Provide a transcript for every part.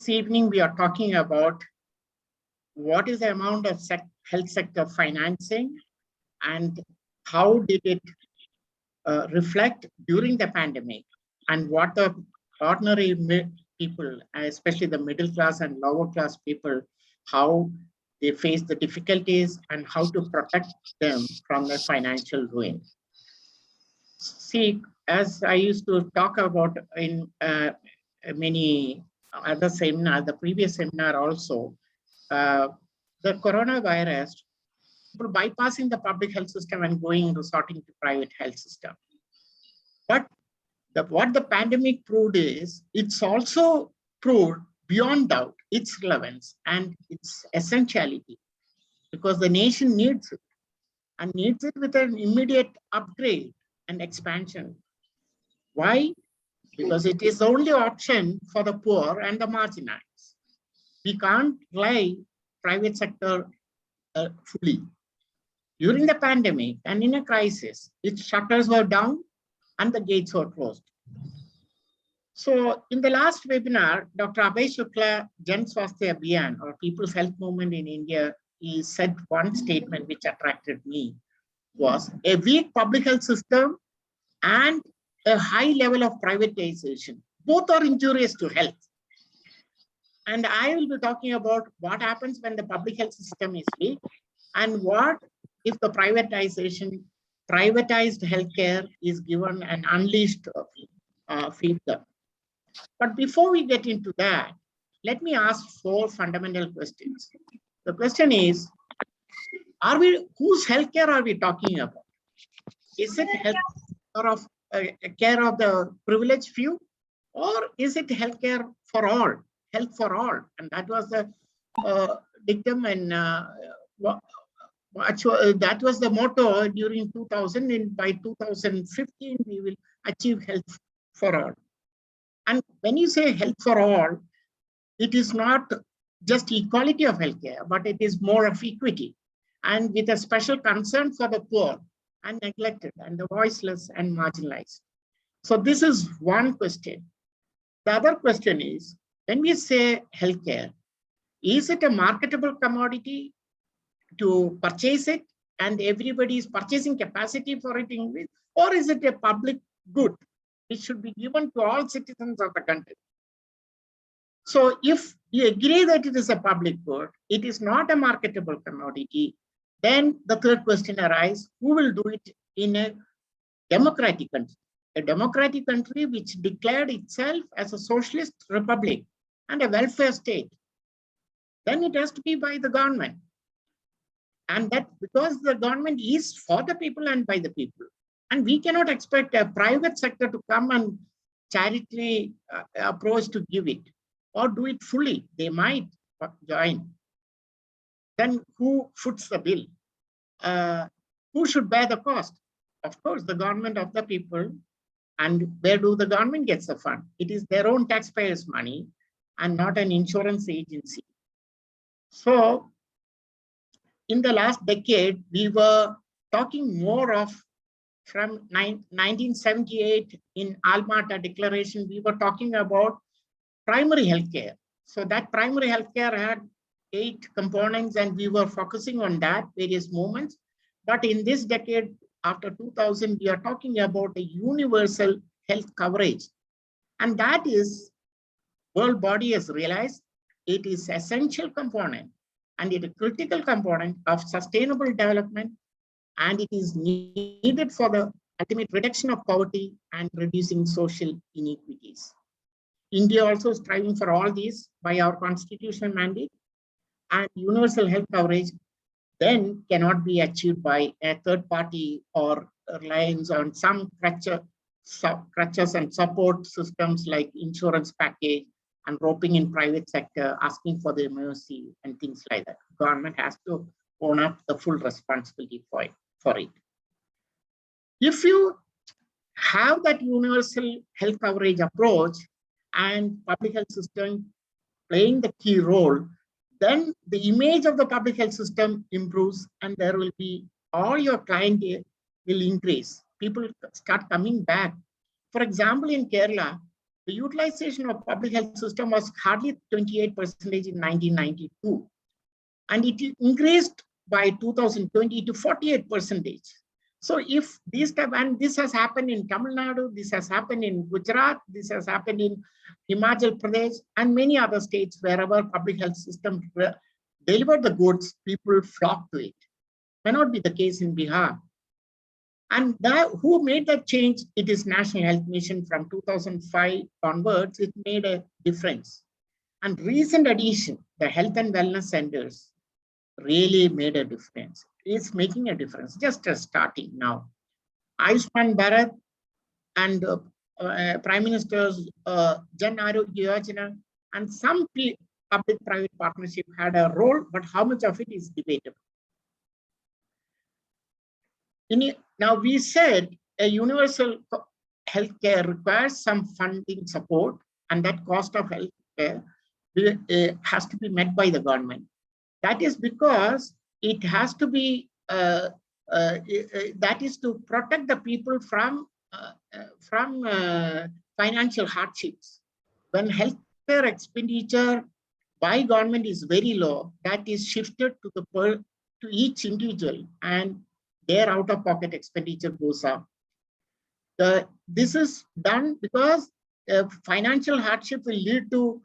This evening, we are talking about what is the amount of health sector financing and how did it reflect during the pandemic, and what the ordinary people, especially the middle class and lower class people, how they face the difficulties and how to protect them from the financial ruin. See, as I used to talk about in many other seminars, the previous seminar also, the coronavirus, people bypassing the public health system and resorting to private health system. But what the pandemic proved is, it's also proved beyond doubt its relevance and its essentiality, because the nation needs it, and needs it with an immediate upgrade and expansion. Why? Because it is the only option for the poor and the marginalized. We can't rely private sector fully. During the pandemic and in a crisis, its shutters were down and the gates were closed. So in the last webinar, Dr. Abhay Shukla, Jan Swasthya Abhiyan, or People's Health Movement in India, he said one statement which attracted me, was a weak public health system and a high level of privatization. Both are injurious to health. And I will be talking about what happens when the public health system is weak and what if the privatized healthcare is given an unleashed feedback. But before we get into that, let me ask 4 fundamental questions. The question is, whose healthcare are we talking about? Is it care of the privileged few, or is it healthcare for all, health for all? And that was the dictum, and that was the motto during 2000. And by 2015, we will achieve health for all. And when you say health for all, it is not just equality of healthcare, but it is more of equity, and with a special concern for the poor and neglected and the voiceless and marginalized. So this is one question. The other question is, when we say healthcare, is it a marketable commodity to purchase it and everybody's purchasing capacity for it, or is it a public good which should be given to all citizens of the country? So if you agree that it is a public good, it is not a marketable commodity, then the third question arises, who will do it in a democratic country? A democratic country which declared itself as a socialist republic and a welfare state. Then it has to be by the government. And that because the government is for the people and by the people. And we cannot expect a private sector to come and charity approach to give it or do it fully. They might join. Then who foots the bill? Who should bear the cost? Of course, the government of the people. And where do the government gets the fund? It is their own taxpayers' money and not an insurance agency. So in the last decade, we were talking more of, from 1978 in Alma-Ata Declaration, we were talking about primary healthcare. So that primary healthcare had 8 components and we were focusing on that, various moments. But in this decade, after 2000, we are talking about a universal health coverage. And that is, world body has realized it is essential component and it is a critical component of sustainable development, and it is needed for the ultimate reduction of poverty and reducing social inequities. India also is striving for all these by our constitutional mandate, and universal health coverage then cannot be achieved by a third party or reliance on some crutches and support systems like insurance package and roping in private sector, asking for the mercy and things like that. Government has to own up the full responsibility for it. If you have that universal health coverage approach and public health system playing the key role, then the image of the public health system improves and there will be, all your client will increase. People start coming back. For example, in Kerala, the utilization of public health system was hardly 28% in 1992. And it increased by 2020 to 48%. So if this time, and this has happened in Tamil Nadu, this has happened in Gujarat, this has happened in Himachal Pradesh, and many other states, wherever public health system deliver the goods, people flock to it. May not be the case in Bihar. And who made that change? It is National Health Mission from 2005 onwards. It made a difference. And recent addition, the health and wellness centers, really made a difference. It's making a difference, just starting now. Ayushman Bharat and Prime Minister's Jan Arogya Yojana and some public-private partnership had a role, but how much of it is debatable. Now we said a universal healthcare requires some funding support, and that cost of healthcare has to be met by the government. That is because it has to be, that is to protect the people from financial hardships. When healthcare expenditure by government is very low, that is shifted to each individual, and their out-of-pocket expenditure goes up. This is done because financial hardship will lead to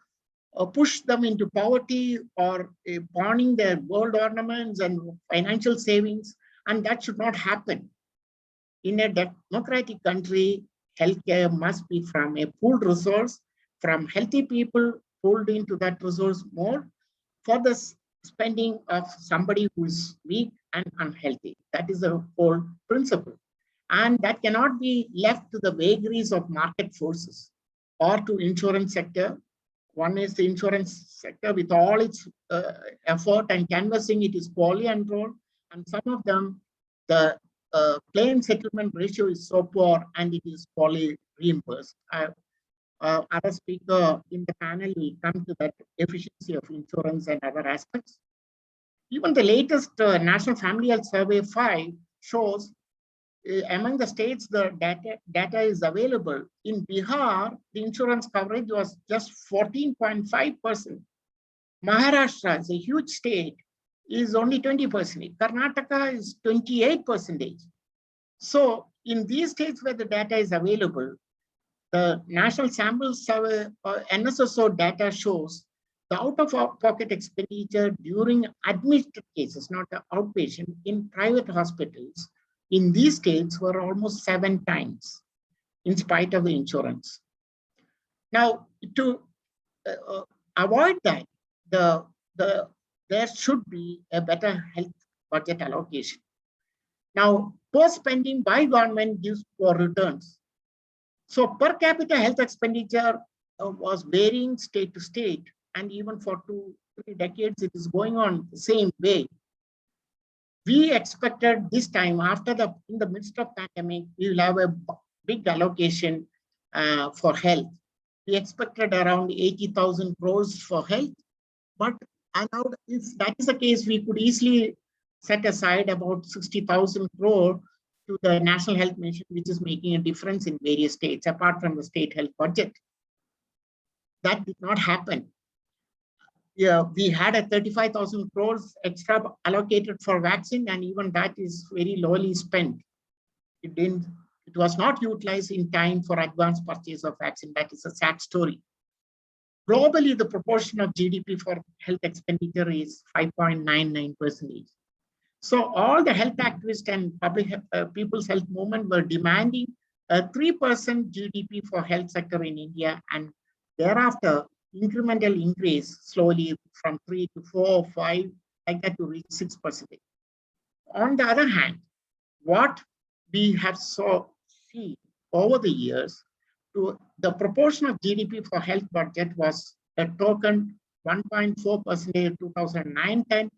push them into poverty or pawning their gold ornaments and financial savings, and that should not happen. In a democratic country, healthcare must be from a pooled resource, from healthy people pulled into that resource more for the spending of somebody who is weak and unhealthy. That is the whole principle. And that cannot be left to the vagaries of market forces or to insurance sector. One is the insurance sector with all its effort and canvassing, it is poorly enrolled. And some of them, the claim settlement ratio is so poor and it is poorly reimbursed. Other speaker in the panel will come to that efficiency of insurance and other aspects. Even the latest National Family Health Survey 5 shows among the states the data is available. In Bihar, the insurance coverage was just 14.5%. Maharashtra is a huge state, is only 20%. Karnataka is 28%. So in these states where the data is available, the National Sample Survey NSSO data shows the out-of-pocket expenditure during admitted cases, not the outpatient, in private hospitals in these states were almost 7 times in spite of the insurance. Now, to avoid that, there should be a better health budget allocation. Now, poor spending by government gives poor returns. So per capita health expenditure was varying state to state, and even for 2-3 decades, it is going on the same way. We expected this time, in the midst of pandemic, we will have a big allocation for health. We expected around 80,000 crores for health, but if that is the case, we could easily set aside about 60,000 crore to the National Health Mission, which is making a difference in various states, apart from the state health budget. That did not happen. Yeah, we had a 35,000 crores extra allocated for vaccine, and even that is very lowly spent. It was not utilized in time for advance purchase of vaccine. That is a sad story. Globally, the proportion of GDP for health expenditure is 5.99%. So all the health activists and public people's health movement were demanding a 3% GDP for health sector in India, and thereafter incremental increase slowly from 3 to 4 or 5, like that, to reach 6%. On the other hand, what we have seen over the years, the proportion of GDP for health budget was a token 1.4% in 2009-10.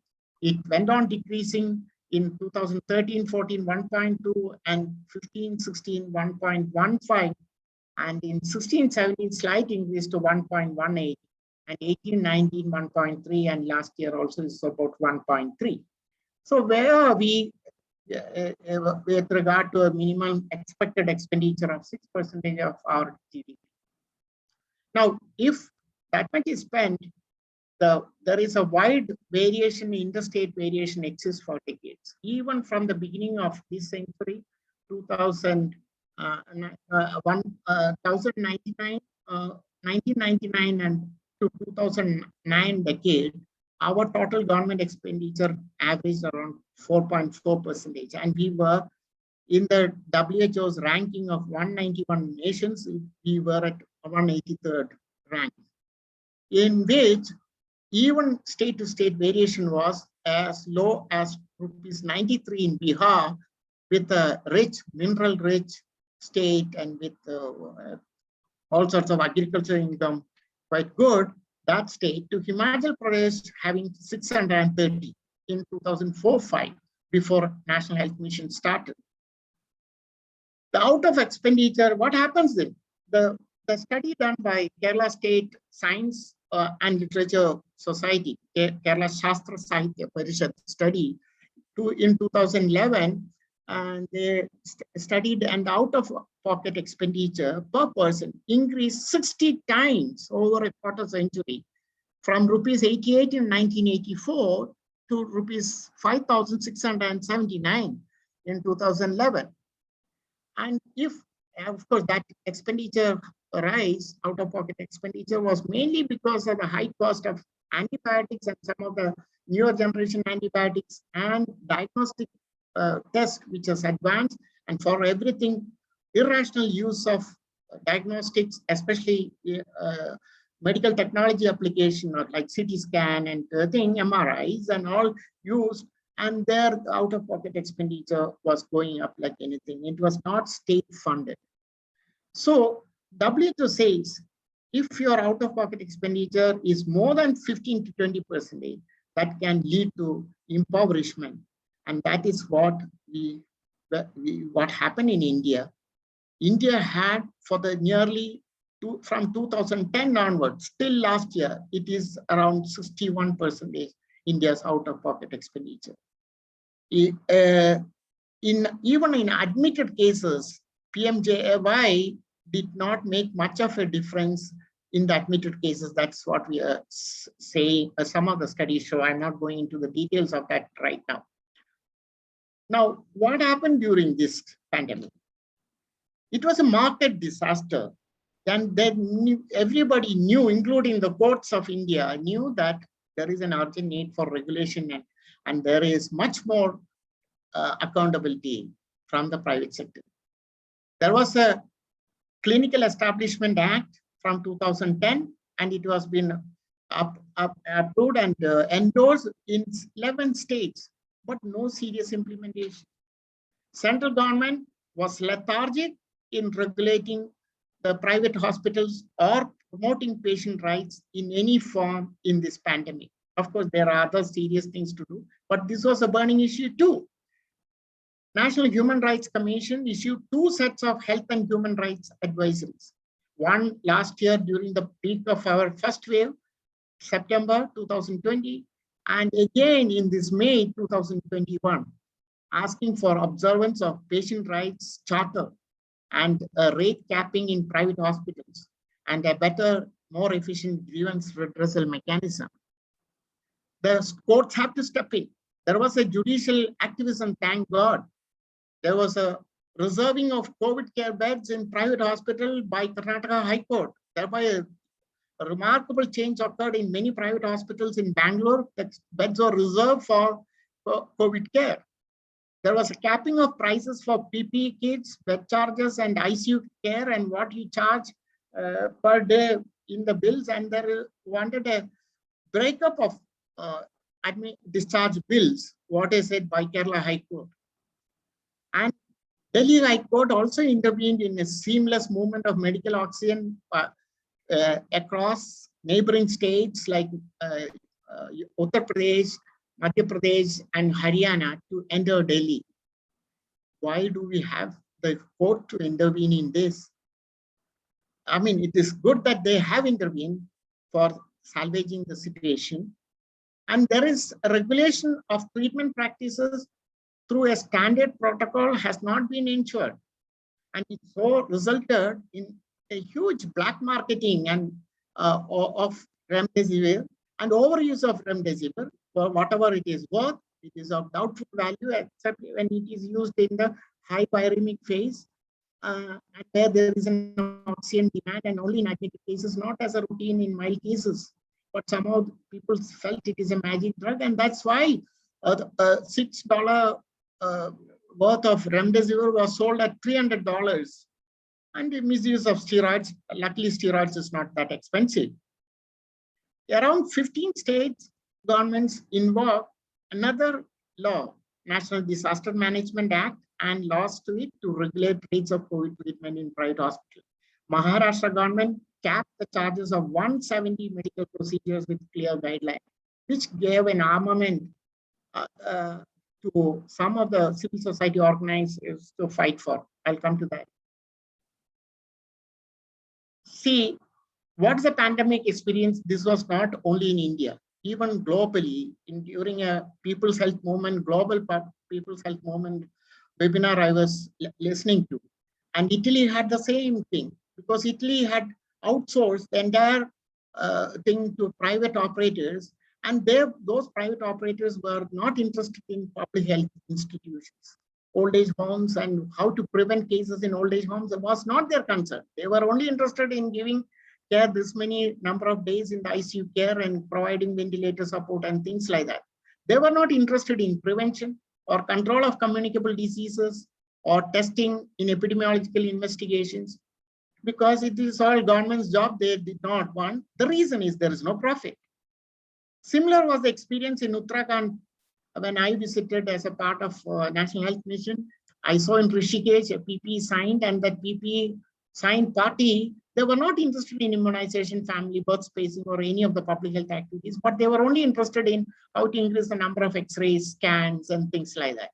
It went on decreasing in 2013-14, 1.2, and 15-16, 1.15. And in 16-17, slight increase to 1.18, and 18-19, 1.3, and last year also is about 1.3. So where are we with regard to a minimum expected expenditure of 6% of our GDP? Now, if that much is spent, there is a wide variation, interstate variation exists for decades. Even from the beginning of this century, 1999 and to 2009 decade, our total government expenditure averaged around 4.4%. And we were in the WHO's ranking of 191 nations, we were at 183rd rank, in which even state-to-state variation was as low as rupees 93 in Bihar, with a rich, mineral-rich state and with all sorts of agricultural income quite good, that state, to Himachal Pradesh having 630 in 2004-5, before National Health Mission started. The out of expenditure, what happens then? The study done by Kerala State Science and Literature Society, Kerala Shastra Sahitya Parishad study in 2011, and they studied, and out of pocket expenditure per person increased 60 times over a quarter century, from rupees 88 in 1984 to rupees 5,679 in 2011. And if, of course, that expenditure rise, out of pocket expenditure, was mainly because of the high cost of antibiotics and some of the newer generation antibiotics and diagnostic test, which is advanced, and for everything, irrational use of diagnostics, especially medical technology application, or like CT scan and MRIs and all used, and their out-of-pocket expenditure was going up like anything. It was not state-funded. So WHO says, if your out-of-pocket expenditure is more than 15 to 20%, that can lead to impoverishment. And that is what happened in India. India had, for the nearly from 2010 onwards, till last year, it is around 61% India's out-of-pocket expenditure. Even in admitted cases, PMJAY did not make much of a difference in the admitted cases. That's what we are saying. Some of the studies show. I'm not going into the details of that right now. Now, what happened during this pandemic? It was a market disaster. And then everybody knew, including the courts of India, knew that there is an urgent need for regulation, and there is much more accountability from the private sector. There was a Clinical Establishment Act from 2010, and it was been approved and endorsed in 11 states, but no serious implementation. Central government was lethargic in regulating the private hospitals or promoting patient rights in any form in this pandemic. Of course, there are other serious things to do, but this was a burning issue too. National Human Rights Commission issued 2 sets of health and human rights advisories. One last year during the peak of our first wave, September 2020, and again in this May 2021, asking for observance of patient rights charter and a rate capping in private hospitals and a better, more efficient grievance redressal mechanism. The courts have to step in. There was a judicial activism, thank God. There was a reserving of COVID care beds in private hospital by Karnataka High Court. Thereby, a remarkable change occurred in many private hospitals in Bangalore. That beds are reserved for COVID care. There was a capping of prices for PPE kits, bed charges, and ICU care, and what you charge per day in the bills. And there wanted a breakup of discharge bills, what is said by Kerala High Court. And Delhi High Court also intervened in a seamless movement of medical oxygen across neighboring states like Uttar Pradesh, Madhya Pradesh, and Haryana to enter Delhi. Why do we have the court to intervene in this? I mean, it is good that they have intervened for salvaging the situation. And there is a regulation of treatment practices through a standard protocol has not been ensured. And it so resulted in a huge black marketing and of remdesivir and overuse of remdesivir for whatever it is worth. It is of doubtful value, except when it is used in the high viremic phase, and where there is an oxygen demand, and only in admitted cases, not as a routine in mild cases. But somehow people felt it is a magic drug, and that's why $6 worth of remdesivir was sold at $300. And the misuse of steroids. Luckily, steroids is not that expensive. Around 15 states governments involved another law, National Disaster Management Act, and laws to it to regulate rates of COVID treatment in private hospitals. Maharashtra government capped the charges of 170 medical procedures with clear guidelines, which gave an armament to some of the civil society organizations to fight for. I'll come to that. See, what's the pandemic experience? This was not only in India, even globally, during a People's Health Movement, global People's Health Movement webinar I was listening to. And Italy had the same thing, because Italy had outsourced the entire thing to private operators, and those private operators were not interested in public health institutions. Old age homes and how to prevent cases in old age homes was not their concern. They were only interested in giving care this many number of days in the ICU care and providing ventilator support and things like that. They were not interested in prevention or control of communicable diseases or testing in epidemiological investigations, because it is all government's job. They did not want. The reason is there is no profit. Similar was the experience in Uttarakhand when I visited as a part of National Health Mission. I saw in Rishikesh a PP signed, and that PP signed party, they were not interested in immunization, family birth spacing, or any of the public health activities, but they were only interested in how to increase the number of X-rays, scans, and things like that.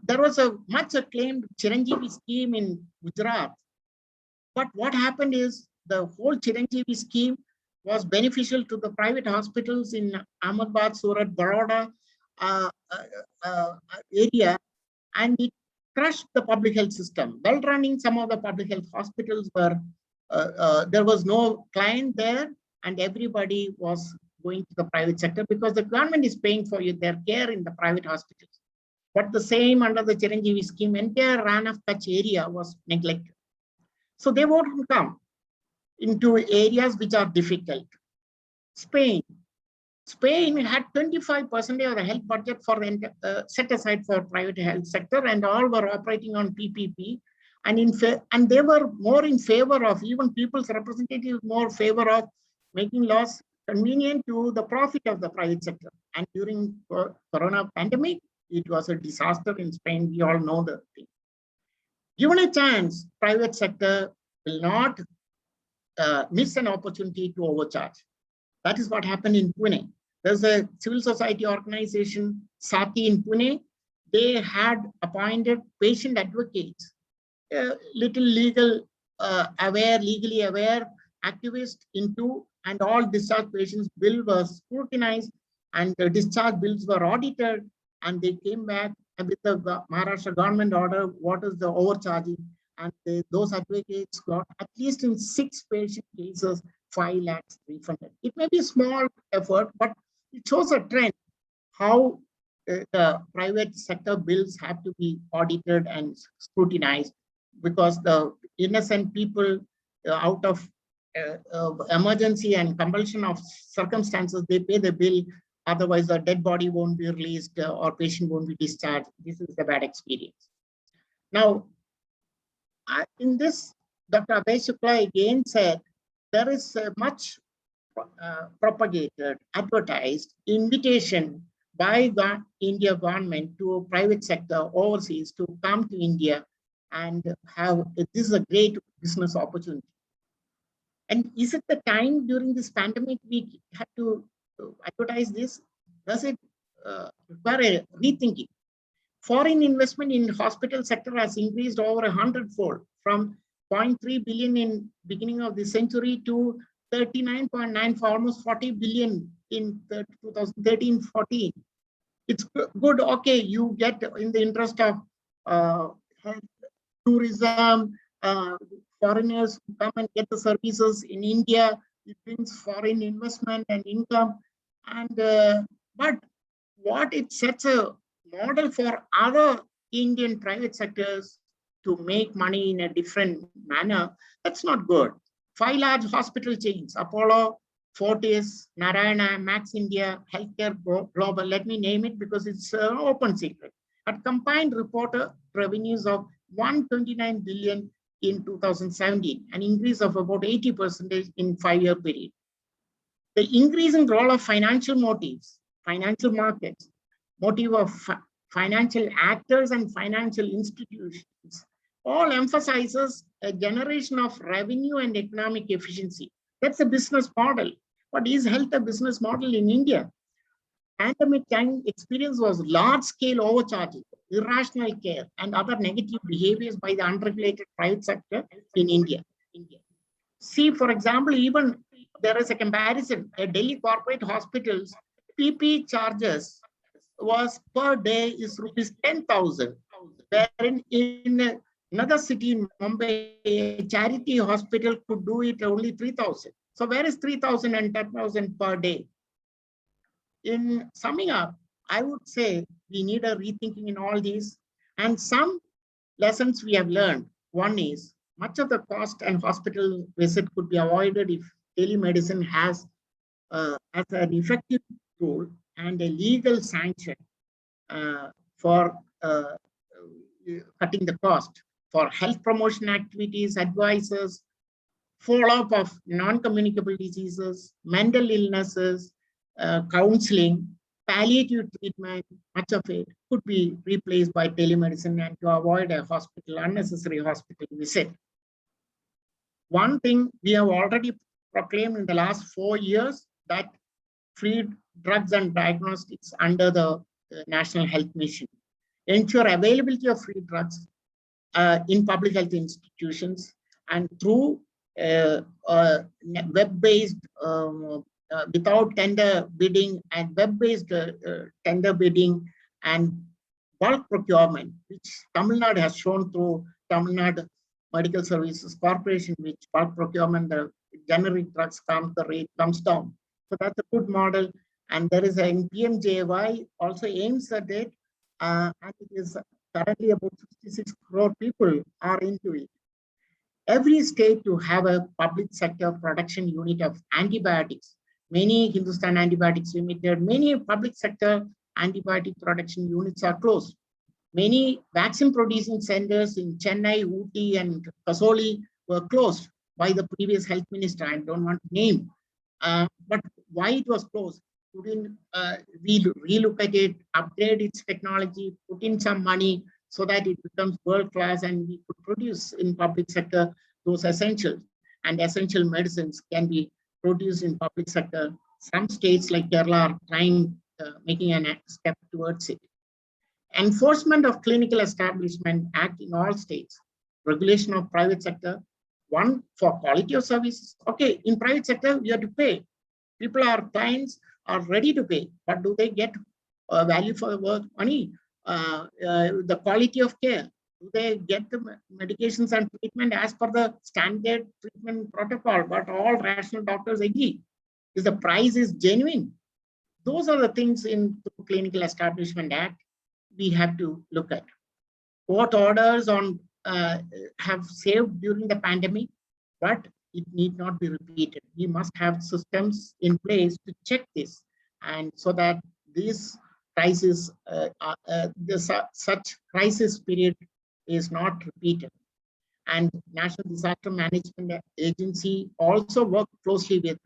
There was a much acclaimed Chiranjeevi scheme in Gujarat. But what happened is the whole Chiranjeevi scheme was beneficial to the private hospitals in Ahmedabad, Surat, Baroda area, and it crushed the public health system. Well running, some of the public health hospitals were, there was no client there, and everybody was going to the private sector because the government is paying for their care in the private hospitals. But the same under the Chiranjeevi scheme, entire Ran of Kutch area was neglected. So they won't come into areas which are difficult. Spain had 25% of the health budget for set aside for private health sector, and all were operating on PPP. And they were more in favor of, even people's representatives more favor of making laws convenient to the profit of the private sector. And during Corona pandemic, it was a disaster in Spain. We all know the thing. Given a chance, private sector will not miss an opportunity to overcharge. That is what happened in Pune. There's a civil society organization, Sati in Pune. They had appointed patient advocates, little legally aware activists into, and all discharge patients' bill was scrutinized, and the discharge bills were audited, and they came back with the Maharashtra government order, what is the overcharging, and those advocates got, at least in 6 patient cases, 5 lakhs refunded. It may be a small effort, but it shows a trend how the private sector bills have to be audited and scrutinized, because the innocent people out of emergency and compulsion of circumstances, they pay the bill. Otherwise, the dead body won't be released or patient won't be discharged. This is the bad experience. Now, in this, Dr. Abhay Shukla again said, there is a much propagated, advertised invitation by the India government to private sector overseas to come to India and have, this is a great business opportunity. And is it the time during this pandemic we have to advertise this? Does it require a rethinking? Foreign investment in hospital sector has increased over 100-fold, from 0.3 billion in beginning of the century to 39.9 for almost 40 billion in 2013-14. It's good. Okay, you get in the interest of health, tourism, foreigners who come and get the services in India. It brings foreign investment and income. And but what it sets a model for other Indian private sectors to make money in a different manner, that's not good. 5 large hospital chains, Apollo, Fortis, Narayana, Max India, Healthcare Global, let me name it because it's an open secret, had combined reported revenues of 129 billion in 2017, an increase of about 80% in 5-year period. The increasing role of financial motives, financial markets, motive of financial actors and financial institutions, all emphasizes a generation of revenue and economic efficiency. That's a business model. But is health a business model in India? Pandemic time experience was large-scale overcharging, irrational care, and other negative behaviors by the unregulated private sector in India. See, for example, even there is a comparison. A Delhi corporate hospitals PP charges was per day is rupees 10,000, wherein in another city in Mumbai, a charity hospital could do it only 3,000. So where is 3,000 and 10,000 per day? In summing up, I would say we need a rethinking in all these, and some lessons we have learned. One is much of the cost and hospital visit could be avoided if telemedicine has as an effective tool and a legal sanction for cutting the cost for health promotion activities, advisors, follow-up of non-communicable diseases, mental illnesses, counseling, palliative treatment, much of it could be replaced by telemedicine and to avoid a unnecessary hospital visit. One thing we have already proclaimed in the last 4 years, that free drugs and diagnostics under the National Health Mission. Ensure availability of free drugs in public health institutions and through web-based, without tender bidding and web-based tender bidding and bulk procurement, which Tamil Nadu has shown through Tamil Nadu Medical Services Corporation, which bulk procurement, the generic drugs comes, the rate comes down. So that's a good model. And there is a PMJY also aims at it, and it is currently about 66 crore people are into it. Every state to have a public sector production unit of antibiotics. Many Hindustan Antibiotics Limited, many public sector antibiotic production units are closed. Many vaccine producing centers in Chennai, Ooty, and Kasoli were closed by the previous health minister. I don't want to name, but why it was closed? We relook at it, upgrade its technology, put in some money so that it becomes world class and we could produce in public sector those essentials, and essential medicines can be produced in public sector. Some states like Kerala are trying, making a step towards it. Enforcement of Clinical Establishment Act in all states. Regulation of private sector. One, for quality of services. Okay, in private sector, we have to pay. People are clients are ready to pay, but do they get value for the work money? The quality of care. Do they get the medications and treatment as per the standard treatment protocol? But all rational doctors agree. Is the price is genuine? Those are the things in the Clinical Establishment Act we have to look at. Court orders on have saved during the pandemic, but it need not be repeated. We must have systems in place to check this, and so that this crisis, such crisis period is not repeated. And National Disaster Management Agency also work closely with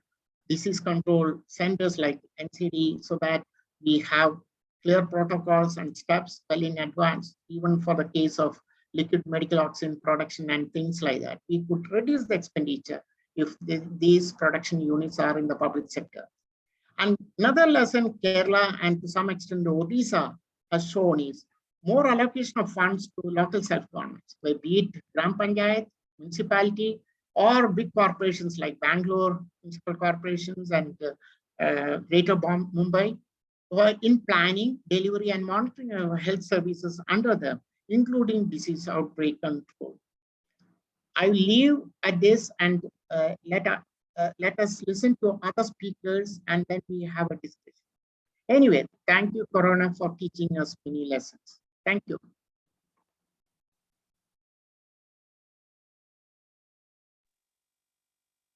disease control centers like NCD so that we have clear protocols and steps well in advance, even for the case of liquid medical oxygen production and things like that. We could reduce the expenditure if these production units are in the public sector. And another lesson Kerala and to some extent Odisha has shown is more allocation of funds to local self-governments, be it Gram Panchayat, municipality, or big corporations like Bangalore, municipal corporations, and Greater Mumbai, or in planning, delivery, and monitoring of health services under them, including disease outbreak control. I leave at this, and let us listen to other speakers, and then we have a discussion. Anyway, thank you, Corona, for teaching us many lessons. Thank you.